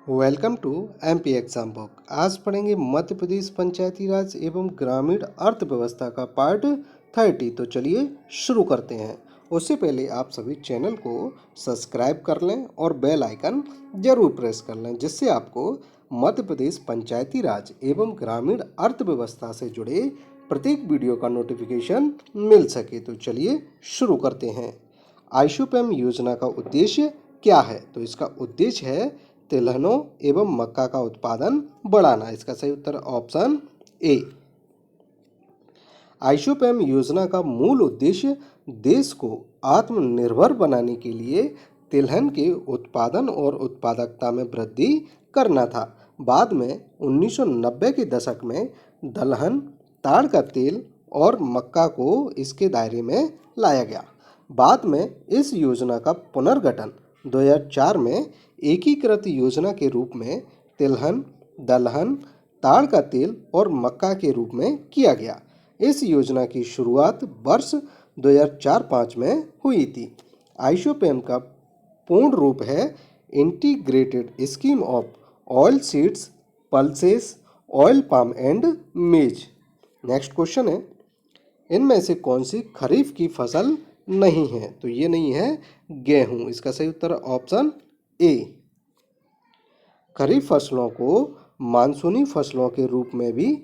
Welcome to MP exam book. आज पढ़ेंगे मध्य प्रदेश पंचायती राज एवं ग्रामीण अर्थव्यवस्था का पार्ट 30। तो चलिए शुरू करते हैं। उससे पहले आप सभी चैनल को सब्सक्राइब कर लें और बेल आइकन जरूर प्रेस कर लें, जिससे आपको मध्य प्रदेश पंचायती राज एवं ग्रामीण अर्थव्यवस्था से जुड़े प्रत्येक वीडियो का नोटिफिकेशन मिल सके। तो चलिए शुरू करते हैं। आइसोपैम योजना का उद्देश्य क्या है? तो इसका उद्देश्य है तिलहनों एवं मक्का का उत्पादन बढ़ाना। इसका सही उत्तर ऑप्शन ए। आइसोपैम योजना का मूल उद्देश्य देश को आत्मनिर्भर बनाने के लिए तिलहन के उत्पादन और उत्पादकता में वृद्धि करना था। बाद में 1990 के दशक में दलहन, ताड़ का तेल और मक्का को इसके दायरे में लाया गया। बाद में इस योजना का पुनर्गठन 2004 में एकीकृत योजना के रूप में तिलहन, दलहन, ताड़ का तेल और मक्का के रूप में किया गया। इस योजना की शुरुआत वर्ष 2004-05 में हुई थी। आइसोपैम का पूर्ण रूप है integrated scheme of oil seeds, pulses, oil palm and मेज। नेक्स्ट क्वेश्चन है, इनमें से कौन सी खरीफ की फसल नहीं है? तो ये नहीं है गेहूं। इसका सही उत्तर ऑप्शन ए। खरीफ फसलों को मानसूनी फसलों के रूप में भी,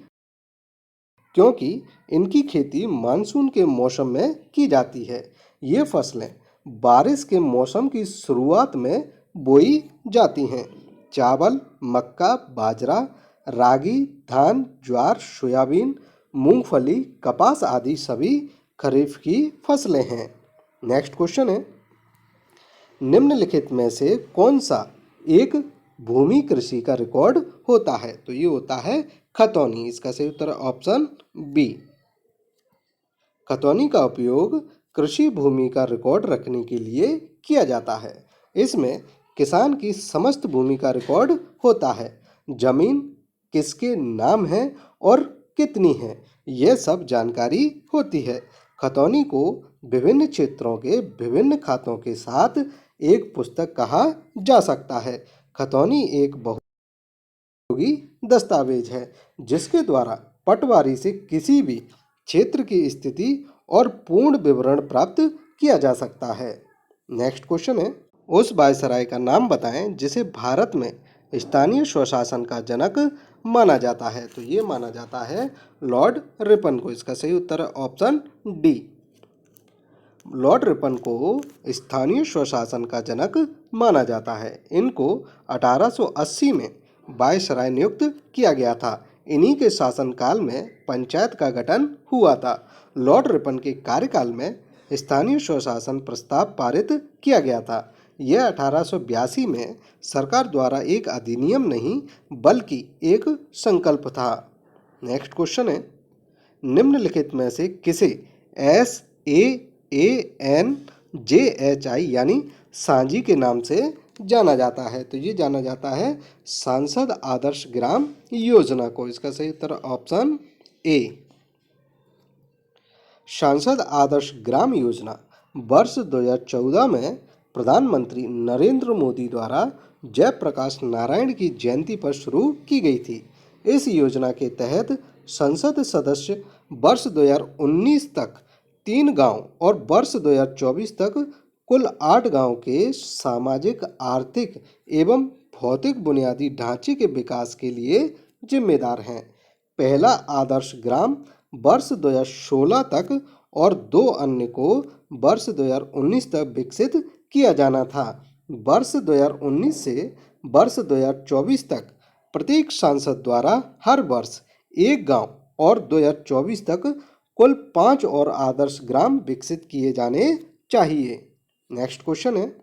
क्योंकि इनकी खेती मानसून के मौसम में की जाती है। ये फसलें बारिश के मौसम की शुरुआत में बोई जाती हैं। चावल, मक्का, बाजरा, रागी, धान, ज्वार, सोयाबीन, मूंगफली, कपास आदि सभी खरीफ की फसलें हैं। नेक्स्ट क्वेश्चन है, निम्नलिखित में से कौन सा एक भूमि कृषि का रिकॉर्ड होता है? तो ये होता है खतौनी। इसका सही उत्तर ऑप्शन बी। खतौनी का उपयोग कृषि भूमि का रिकॉर्ड रखने के लिए किया जाता है। इसमें किसान की समस्त भूमि का रिकॉर्ड होता है। जमीन किसके नाम है और कितनी है, यह सब जानकारी होती है। खतौनी को विभिन्न क्षेत्रों के विभिन्न खातों के साथ एक पुस्तक कहा जा सकता है। खतौनी एक बहुउपयोगी दस्तावेज है, जिसके द्वारा पटवारी से किसी भी क्षेत्र की स्थिति और पूर्ण विवरण प्राप्त किया जा सकता है। नेक्स्ट क्वेश्चन है, उस वायसराय का नाम बताएं जिसे भारत में स्थानीय स्वशासन का जनक माना जाता है। तो ये माना जाता है लॉर्ड रिपन को। इसका सही उत्तर है ऑप्शन डी। लॉर्ड रिपन को स्थानीय स्वशासन का जनक माना जाता है। इनको 1880 में वायसराय नियुक्त किया गया था। इन्हीं के शासनकाल में पंचायत का गठन हुआ था। लॉर्ड रिपन के कार्यकाल में स्थानीय स्वशासन प्रस्ताव पारित किया गया था। यह 1882 में सरकार द्वारा एक अधिनियम नहीं बल्कि एक संकल्प था। नेक्स्ट क्वेश्चन है, निम्नलिखित में से किसे SAANJHI यानी सांझी के नाम से जाना जाता है? तो ये जाना जाता है सांसद आदर्श ग्राम योजना को। इसका सही उत्तर ऑप्शन ए। सांसद आदर्श ग्राम योजना वर्ष 2014 में प्रधानमंत्री नरेंद्र मोदी द्वारा जयप्रकाश नारायण की जयंती पर शुरू की गई थी। इस योजना के तहत संसद सदस्य वर्ष 2019 तक 3 गांव और वर्ष 2024 तक कुल 8 गांव के सामाजिक, आर्थिक एवं भौतिक बुनियादी ढांचे के विकास के लिए जिम्मेदार हैं। पहला आदर्श ग्राम वर्ष 2016 तक और 2 अन्य को वर्ष 2019 तक विकसित किया जाना था। वर्ष 2019 से वर्ष 2024 तक प्रत्येक सांसद द्वारा हर वर्ष 1 गांव और 2024 तक कुल 5 और आदर्श ग्राम विकसित किए जाने चाहिए। नेक्स्ट क्वेश्चन है,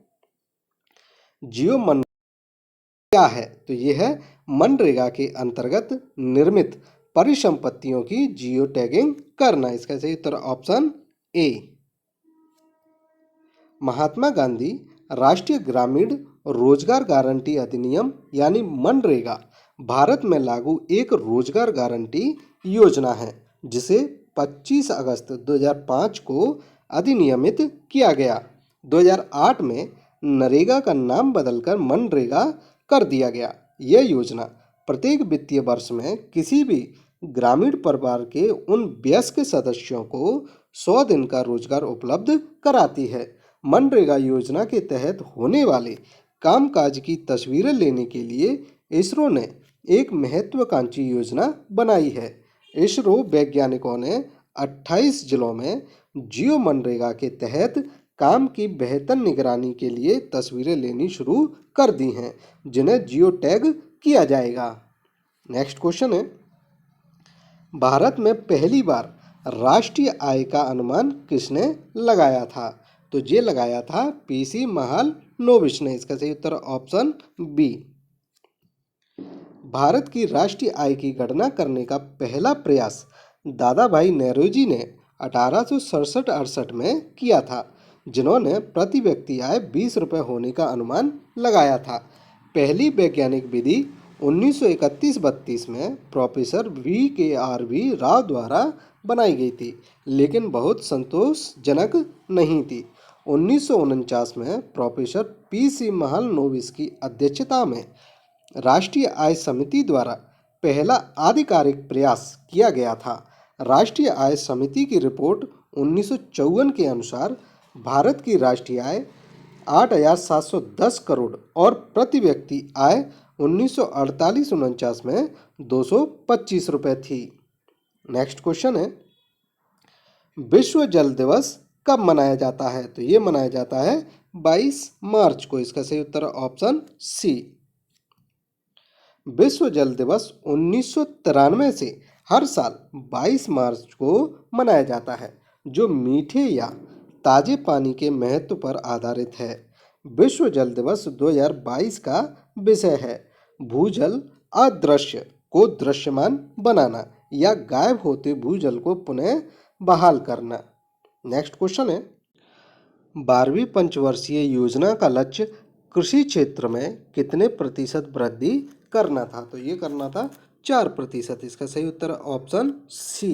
जियो मनरेगा क्या है? तो यह है मनरेगा के अंतर्गत निर्मित परिसंपत्तियों की जियो टैगिंग करना। इसका सही उत्तर ऑप्शन ए। महात्मा गांधी राष्ट्रीय ग्रामीण रोजगार गारंटी अधिनियम यानी मनरेगा भारत में लागू एक रोजगार गारंटी योजना है, जिसे 25 अगस्त 2005 को अधिनियमित किया गया। 2008 में नरेगा का नाम बदलकर मनरेगा कर दिया गया। यह योजना प्रत्येक वित्तीय वर्ष में किसी भी ग्रामीण परिवार के उन वयस्क सदस्यों को 100 दिन का रोजगार उपलब्ध कराती है। मनरेगा योजना के तहत होने वाले कामकाज की तस्वीरें लेने के लिए इसरो ने एक महत्वाकांक्षी योजना बनाई है। इसरो वैज्ञानिकों ने 28 जिलों में जियो मनरेगा के तहत काम की बेहतर निगरानी के लिए तस्वीरें लेनी शुरू कर दी हैं, जिन्हें जियो टैग किया जाएगा। नेक्स्ट क्वेश्चन है, भारत में पहली बार राष्ट्रीय आय का अनुमान किसने लगाया था? तो ये लगाया था पीसी महालनोबिस ने। इसका सही उत्तर ऑप्शन बी। भारत की राष्ट्रीय आय की गणना करने का पहला प्रयास दादा भाई नौरोजी ने 1867-68 में किया था, जिन्होंने प्रति व्यक्ति आय 20 रुपये होने का अनुमान लगाया था। पहली वैज्ञानिक विधि 1931-32 में प्रोफेसर VKRV राव द्वारा बनाई गई थी, लेकिन बहुत संतोषजनक नहीं थी। 1949 में प्रोफेसर PC महालनोबिस की अध्यक्षता में राष्ट्रीय आय समिति द्वारा पहला आधिकारिक प्रयास किया गया था। राष्ट्रीय आय समिति की रिपोर्ट 1954 के अनुसार भारत की राष्ट्रीय आय 8,710 करोड़ और प्रति व्यक्ति आय 1948-49 में 225 रुपये थी। नेक्स्ट क्वेश्चन है, विश्व जल दिवस कब मनाया जाता है? तो ये मनाया जाता है 22 मार्च को। इसका सही उत्तर ऑप्शन सी। विश्व जल दिवस 1993 से हर साल 22 मार्च को मनाया जाता है, जो मीठे या ताजे पानी के महत्व पर आधारित है। विश्व जल दिवस 2022 का विषय है भूजल अदृश्य को दृश्यमान बनाना या गायब होते भूजल को पुनः बहाल करना। नेक्स्ट क्वेश्चन है, 12वीं पंचवर्षीय योजना का लक्ष्य कृषि क्षेत्र में कितने प्रतिशत वृद्धि करना था? तो ये करना था 4%। इसका सही उत्तर ऑप्शन सी।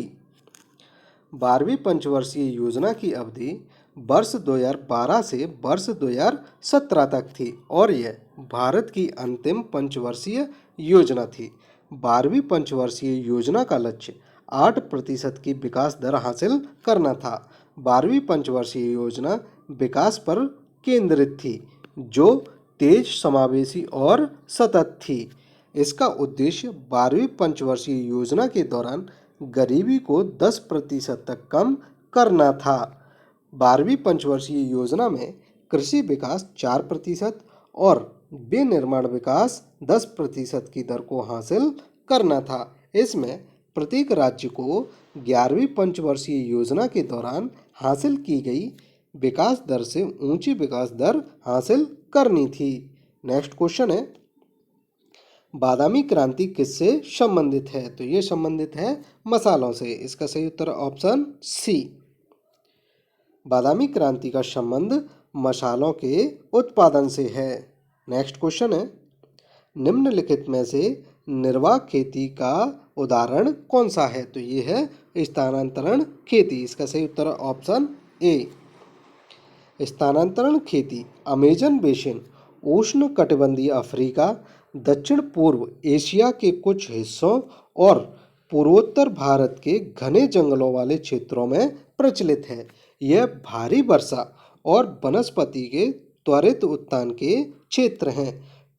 12वीं पंचवर्षीय योजना की अवधि वर्ष 2012 से वर्ष 2017 तक थी और यह भारत की अंतिम पंचवर्षीय योजना थी। 12वीं पंचवर्षीय योजना का लक्ष्य 8% की विकास दर हासिल करना था। 12वीं पंचवर्षीय योजना विकास पर केंद्रित थी, जो तेज, समावेशी और सतत थी। इसका उद्देश्य 12वीं पंचवर्षीय योजना के दौरान गरीबी को 10% तक कम करना था। 12वीं पंचवर्षीय योजना में कृषि विकास 4% और विनिर्माण विकास 10% की दर को हासिल करना था। इसमें प्रत्येक राज्य को 11वीं पंचवर्षीय योजना के दौरान हासिल की गई विकास दर से ऊंची विकास दर हासिल करनी थी। नेक्स्ट क्वेश्चन है, बादामी क्रांति किससे संबंधित है? तो ये संबंधित है मसालों से। इसका सही उत्तर ऑप्शन सी। बादामी क्रांति का संबंध मसालों के उत्पादन से है। नेक्स्ट क्वेश्चन है, निम्नलिखित में से निर्वाह खेती का उदाहरण कौन सा है? तो ये है स्थानांतरण खेती। इसका सही उत्तर ऑप्शन ए। स्थानांतरण खेती अमेजन बेसिन, उष्ण कटिबंधीय अफ्रीका, दक्षिण पूर्व एशिया के कुछ हिस्सों और पूर्वोत्तर भारत के घने जंगलों वाले क्षेत्रों में प्रचलित है। यह भारी वर्षा और वनस्पति के त्वरित उत्थान के क्षेत्र हैं।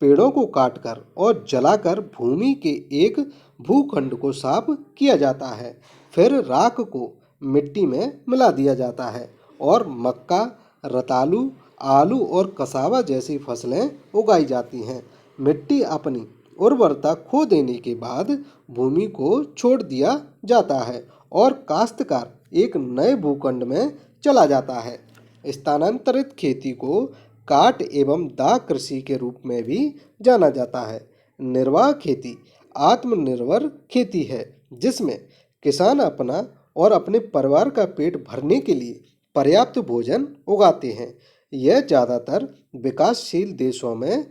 पेड़ों को काटकर और जलाकर भूमि के एक भूखंड को साफ किया जाता है, फिर राख को मिट्टी में मिला दिया जाता है और मक्का, रतालू, आलू और कसावा जैसी फसलें उगाई जाती हैं। मिट्टी अपनी उर्वरता खो देने के बाद भूमि को छोड़ दिया जाता है और काश्तकार एक नए भूखंड में चला जाता है। स्थानांतरित खेती को काट एवं दाह कृषि के रूप में भी जाना जाता है। निर्वाह खेती आत्मनिर्भर खेती है, जिसमें किसान अपना और अपने परिवार का पेट भरने के लिए पर्याप्त भोजन उगाते हैं। यह ज़्यादातर विकासशील देशों में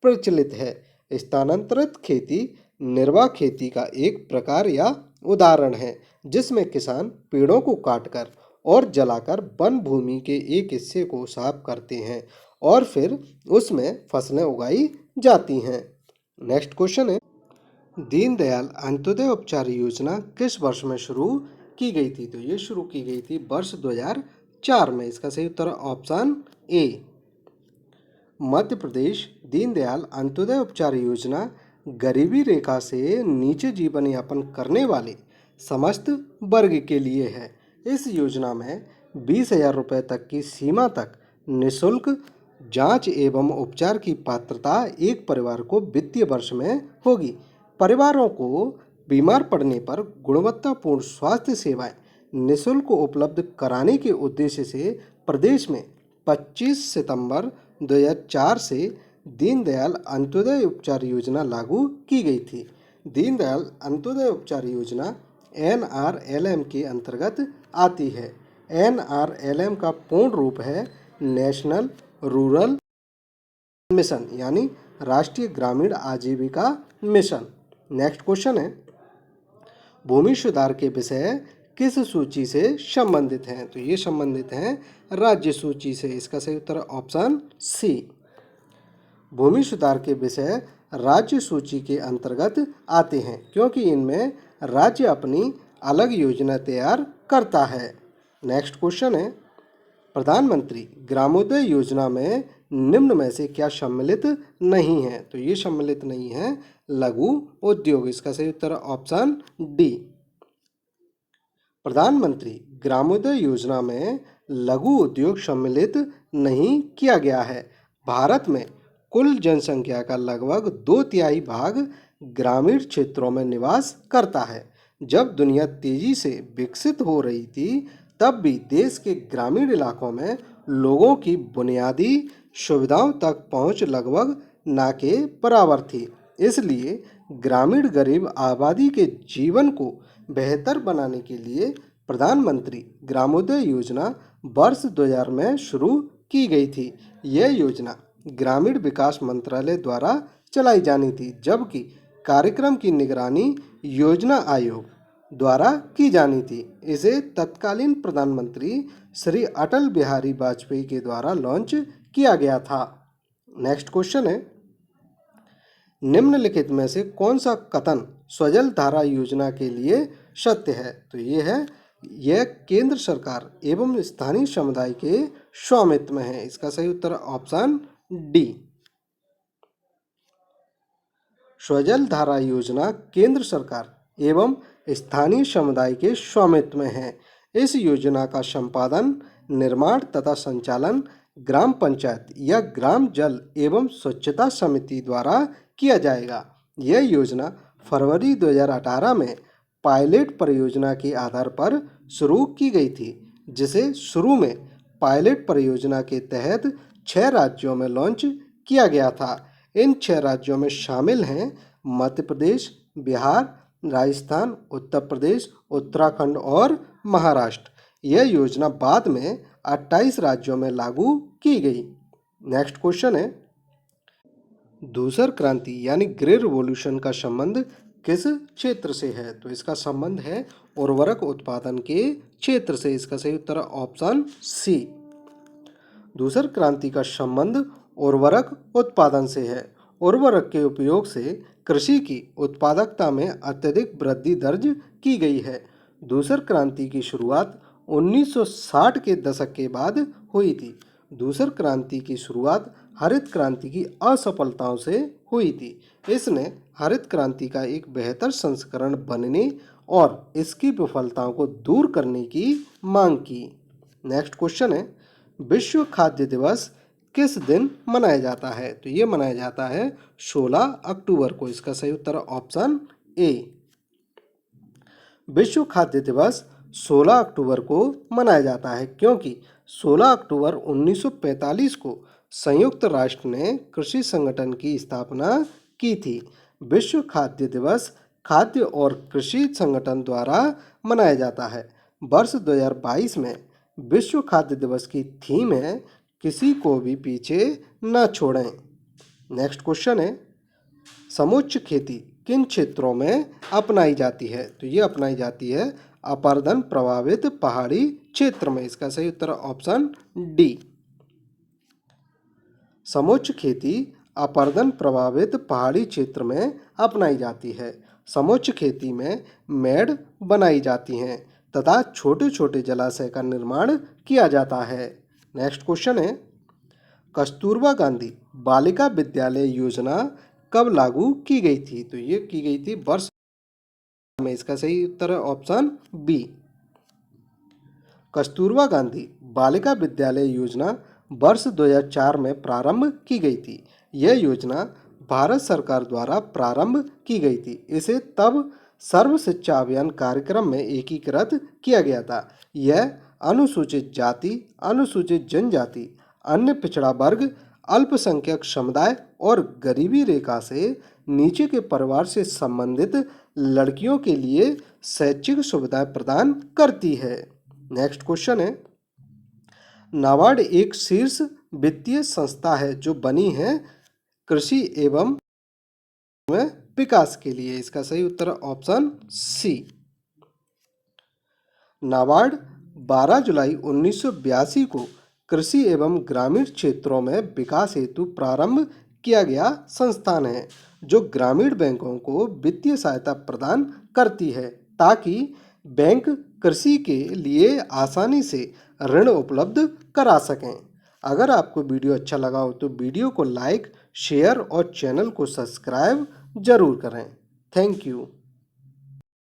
प्रचलित है। स्थानांतरित खेती निर्वाह खेती का एक प्रकार या उदाहरण है, जिसमें किसान पेड़ों को काटकर और जलाकर वन भूमि के एक हिस्से को साफ करते हैं और फिर उसमें फसलें उगाई जाती हैं। नेक्स्ट क्वेश्चन है, दीनदयाल अंत्योदय उपचार योजना किस वर्ष में शुरू की गई थी? तो ये शुरू की गई थी वर्ष 2004 में। इसका सही उत्तर ऑप्शन ए। मध्य प्रदेश दीनदयाल अंत्योदय उपचार योजना गरीबी रेखा से नीचे जीवन यापन करने वाले समस्त वर्ग के लिए है। इस योजना में 20,000 रुपये तक की सीमा तक निःशुल्क जांच एवं उपचार की पात्रता एक परिवार को वित्तीय वर्ष में होगी। परिवारों को बीमार पड़ने पर गुणवत्तापूर्ण स्वास्थ्य सेवाएं निःशुल्क उपलब्ध कराने के उद्देश्य से प्रदेश में 25 सितंबर 2004 से दीनदयाल अंत्योदय उपचार योजना लागू की गई थी। दीनदयाल अंत्योदय उपचार योजना NRLM के अंतर्गत आती है। NRLM का पूर्ण रूप है नेशनल रूरल मिशन, यानी राष्ट्रीय ग्रामीण आजीविका मिशन। नेक्स्ट क्वेश्चन है, भूमि सुधार के विषय किस सूची से संबंधित हैं? तो ये संबंधित हैं राज्य सूची से। इसका सही उत्तर ऑप्शन सी। भूमि सुधार के विषय राज्य सूची के अंतर्गत आते हैं क्योंकि इनमें राज्य अपनी अलग योजना तैयार करता है। नेक्स्ट क्वेश्चन है, प्रधानमंत्री ग्रामोदय योजना में निम्न में से क्या सम्मिलित नहीं है? तो ये सम्मिलित नहीं है लघु उद्योग। इसका सही उत्तर ऑप्शन डी। प्रधानमंत्री ग्रामोदय योजना में लघु उद्योग सम्मिलित नहीं किया गया है। भारत में कुल जनसंख्या का लगभग 2/3 भाग ग्रामीण क्षेत्रों में निवास करता है। जब दुनिया तेजी से विकसित हो रही थी तब भी देश के ग्रामीण इलाकों में लोगों की बुनियादी सुविधाओं तक पहुंच लगभग ना के बराबर थी। इसलिए ग्रामीण गरीब आबादी के जीवन को बेहतर बनाने के लिए प्रधानमंत्री ग्रामोदय योजना वर्ष 2000 में शुरू की गई थी। यह योजना ग्रामीण विकास मंत्रालय द्वारा चलाई जानी थी, जबकि कार्यक्रम की निगरानी योजना आयोग द्वारा की जानी थी। इसे तत्कालीन प्रधानमंत्री श्री अटल बिहारी वाजपेयी के द्वारा लॉन्च किया गया था। नेक्स्ट क्वेश्चन है, निम्नलिखित में से कौन सा कथन स्वजल धारा योजना के लिए सत्य है? तो यह केंद्र सरकार एवं स्थानीय समुदाय के स्वामित्व में है। इसका सही उत्तर ऑप्शन डी। स्वजल धारा योजना केंद्र सरकार एवं स्थानीय समुदाय के स्वामित्व में है। इस योजना का संपादन, निर्माण तथा संचालन ग्राम पंचायत या ग्राम जल एवं स्वच्छता समिति द्वारा किया जाएगा। यह योजना फरवरी 2018 में पायलट परियोजना के आधार पर शुरू की गई थी, जिसे शुरू में पायलट परियोजना के तहत 6 राज्यों में लॉन्च किया गया था। इन 6 राज्यों में शामिल हैं मध्य प्रदेश, बिहार, राजस्थान, उत्तर प्रदेश, उत्तराखंड और महाराष्ट्र। यह योजना बाद में 28 राज्यों में लागू की गई। नेक्स्ट क्वेश्चन है, धूसर क्रांति यानी ग्रे रिवॉल्यूशन का संबंध किस क्षेत्र से है? तो इसका संबंध है उर्वरक उत्पादन के क्षेत्र से। इसका सही उत्तर ऑप्शन सी। धूसर क्रांति का संबंध उर्वरक उत्पादन से है। उर्वरक के उपयोग से कृषि की उत्पादकता में अत्यधिक वृद्धि दर्ज की गई है। धूसर क्रांति की शुरुआत 1960 के दशक के बाद हुई थी। धूसर क्रांति की शुरुआत हरित क्रांति की असफलताओं से हुई थी। इसने हरित क्रांति का एक बेहतर संस्करण बनने और इसकी विफलताओं को दूर करने की मांग की। नेक्स्ट क्वेश्चन है, विश्व खाद्य दिवस किस दिन मनाया जाता है? तो ये मनाया जाता है 16 अक्टूबर को। इसका सही उत्तर ऑप्शन ए। विश्व खाद्य दिवस 16 अक्टूबर को मनाया जाता है क्योंकि 16 अक्टूबर 1945 को संयुक्त राष्ट्र ने कृषि संगठन की स्थापना की थी। विश्व खाद्य दिवस खाद्य और कृषि संगठन द्वारा मनाया जाता है। वर्ष 2022 में विश्व खाद्य दिवस की थीम है, किसी को भी पीछे न छोड़ें। नेक्स्ट क्वेश्चन है, समुच्च खेती किन क्षेत्रों में अपनाई जाती है? तो ये अपनाई जाती है अपर्दन प्रभावित पहाड़ी क्षेत्र में। इसका सही उत्तर ऑप्शन डी। समुच्च खेती अपर्दन प्रभावित पहाड़ी क्षेत्र में अपनाई जाती है। समोच्च खेती में मेड़ बनाई जाती हैं तथा छोटे छोटे जलाशय का निर्माण किया जाता है। नेक्स्ट क्वेश्चन है, कस्तूरबा गांधी बालिका विद्यालय योजना कब लागू की गई थी? तो ये की गई थी वर्ष में। इसका सही उत्तर है ऑप्शन बी। कस्तूरबा गांधी बालिका विद्यालय योजना वर्ष 2004 में प्रारंभ की गई थी। यह योजना भारत सरकार द्वारा प्रारंभ की गई थी। इसे तब सर्व शिक्षा अभियान कार्यक्रम में एकीकृत किया गया था। यह अनुसूचित जाति, अनुसूचित जनजाति, अन्य पिछड़ा वर्ग, अल्पसंख्यक समुदाय और गरीबी रेखा से नीचे के परिवार से संबंधित लड़कियों के लिए शैक्षिक सुविधाएं प्रदान करती है। नेक्स्ट क्वेश्चन है, नाबार्ड एक शीर्ष वित्तीय संस्था है जो बनी है कृषि एवं विकास के लिए। इसका सही उत्तर है ऑप्शन सी। नाबार्ड 12 जुलाई 1982 को कृषि एवं ग्रामीण क्षेत्रों में विकास हेतु प्रारंभ किया गया संस्थान है जो ग्रामीण बैंकों को वित्तीय सहायता प्रदान करती है ताकि बैंक कृषि के लिए आसानी से ऋण उपलब्ध करा सकें। अगर आपको वीडियो अच्छा लगा हो तो वीडियो को लाइक, शेयर और चैनल को सब्सक्राइब जरूर करें। Thank you.